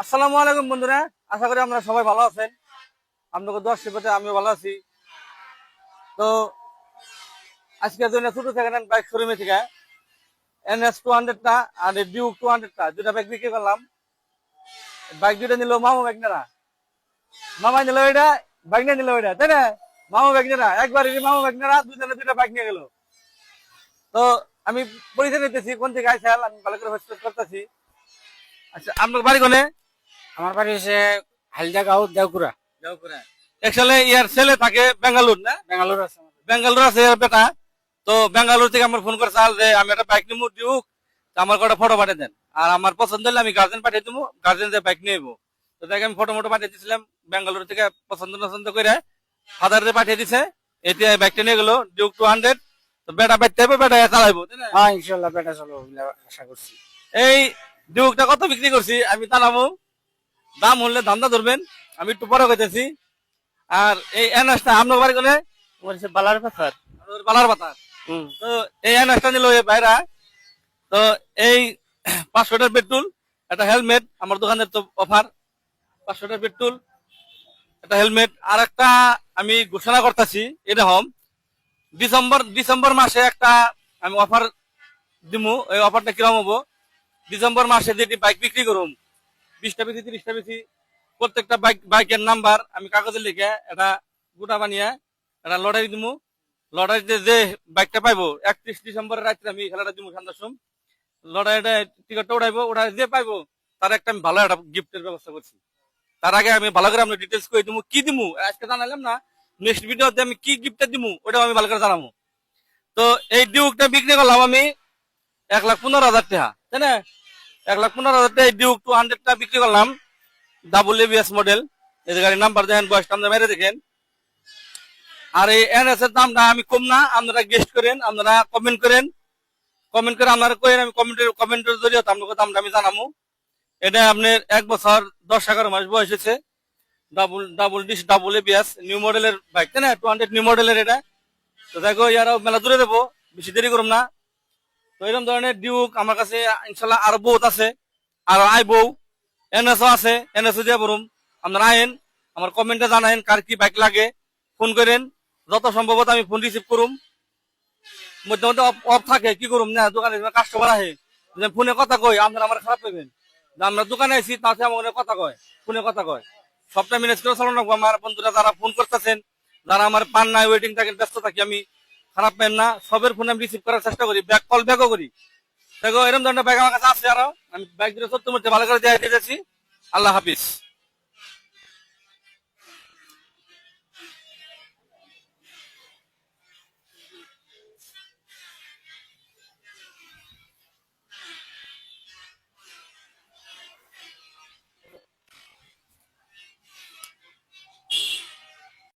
আসসালামু আলাইকুম বন্ধুরা, আশা করি আপনারা সবাই ভালো আছেন। আপনাদের দোয়ার আশীর্বাদে আমিও ভালো আছি। তো আজকের জন্য ছোট সেকেন্ড হ্যান্ড বাইক শোরুমে থেকে NS 200টা আর ডিউক 200টা দুটা বাইক বিক্রি করলাম। বাইক দুটা নিল মামু বাইকনারা, মামা নিল ওইটা, বাইক নিয়ে নিল ওইটা, তাই না? মামু বাইকনারা একবারই মামু বাইকনারা দুজনে দুটা বাইক নিয়ে গেল। তো আমি পরিচয় নিতেছি কোন থেকে আইসাল, আমি ভালো করে হোস্টেল করতেছি। আচ্ছা, আপনার বাড়ি কোনে? আমার বাড়ি হচ্ছে হালদা গাঁও দেওকুরা। একসালে ইয়ার ছেলে থাকে বেঙ্গালুর, না? বেঙ্গালুর আছে আমার। বেঙ্গালুর আছে এর বেটা। তো বেঙ্গালুর থেকে আমার ফোন করছে যে আমি একটা বাইক নিবো ডিউক, আমার কটা ফটো পাঠিয়ে দেন, আর আমার পছন্দ হলে আমি গার্জেন পাঠিয়ে দেবো, গার্জেন যে বাইক নিয়ে যাবো। তো তাকে আমি ফটো মোটো পাঠিয়ে দিয়েছিলাম, বেঙ্গালুর থেকে পছন্দ করে ফাদারে পাঠিয়ে দিছে। এতে বাইকটা নিয়ে গেলো ডিউক 200। তো বেটা বাইতে হবে, বেটা চালাইবো, তাই না? হ্যাঁ, ইনশাল্লাহ বেটা চলো বলে আশা করছি। এই ডিউকটা কত বিক্রি করছি আমি জানাবো, দাম হলে দামটা ধরবেন, আমি একটু পরে কইতেছি। আর এই এনএসটা আপনার বাড়ি কোনে? বলছে বালার পাথার। বালার পাতা। তো এই এনএসটা নিল এই ভাইরা। তো এই 500টার পেট্রোল, একটা হেলমেট, আমার দোকানের তো অফার 500টার পেট্রোল, একটা হেলমেট। আর একটা আমি ঘোষণা করতেছি, এরকম ডিসেম্বর মাসে একটা আমি অফার দিমু। এই অফারটা কিরকম হবো, ডিসেম্বর মাসে যেটি বাইক বিক্রি করুম 20টা বেশি 30টা বেশি, প্রত্যেকটা বাইকের নাম্বার আমি কাগজে লিখে এটা গোটা বানিয়ে একটা লটারি দিমু। লটারিতে যে বাইকটা পাইবো 31 ডিসেম্বরের রাত্রে আমি খেলাটা দিমু সন্ধ্যার সময়। লটারিটা টিকিটটা উঠাইবো, উঠাই যে পাইবো তার একটা আমি ভালো একটা গিফটের ব্যবস্থা করছি। তার আগে আমি ভালো করে আমরা ডিটেলস করে দিমু, কি দিমু আজকে জানালাম না, নেক্সট ভিডিওতে আমি কি গিফটটা দিমু ওটাও আমি ভালো করে জানাবো। তো এই ডিউকটা বিক্রি করলাম আমি 1,15,000 টাকা, তাই না? 1,15,000 টাকা এই ডিউক 200টা বিক্রি করলাম। ABS মডেল, এই গাড়ির নাম্বার দেখেন, বয়সটা আমরা মেরে দেখেন। আর এই এনএস এর দামটা আমি কম না, আপনারা গেস্ট করেন, আপনারা কমেন্ট করেন, আপনারা করেন, আমি কমেন্টের জরিয়ে আপনাকে দামটা আমি জানাবো। এটা আপনার 1 বছর 10-11 মাস বয়স হয়েছে। ডাবল ABS নিউ মডেলের বাইক, তাই না? 200 নিউ মডেলের এটা। তো দেখো ইয়ারও মেলা দূরে দেবো, বেশি দেরি করুম না। তো এরকম ধরনের ডিউক আমার কাছে ইনশাল্লাহ আরো বহুত আছে, আর আইবো। এনএসও আছে, এনএসও দিয়ে বলুম। আপনারা আইন, আমার কমেন্টে জানাইন কার কি বাইক লাগে, ফোন করেন, যত সম্ভবত আমি ফোন রিসিভ করুম। মধ্যে মধ্যে অফ থাকে, কি করুম না, দোকানে কাস্টমার আহে, ফোনে কথা কই, আপনারা আমার খারাপ পাবেন। আমরা দোকানে আইসি তাতে আমার কথা কয়, ফোনে কথা কয়, সবটা ম্যানেজ করে চালানো লাগবো। আমার বন্ধুরা যারা ফোন করতেছেন, যারা আমার পান নাই, ওয়েটিং থাকেন, ব্যস্ত থাকি, আমি খারাপ পাই না, সবের ফোন আমি রিসিভ করার চেষ্টা করি, কল ব্যাকও করি। দেখো এরকম ধরনের বাইক আমার কাছে আছে, আরো আমি বাইক দিয়ে সত্যি মধ্যে ভালো করে দিয়ে দিতেছি। আল্লাহ হাফিজ।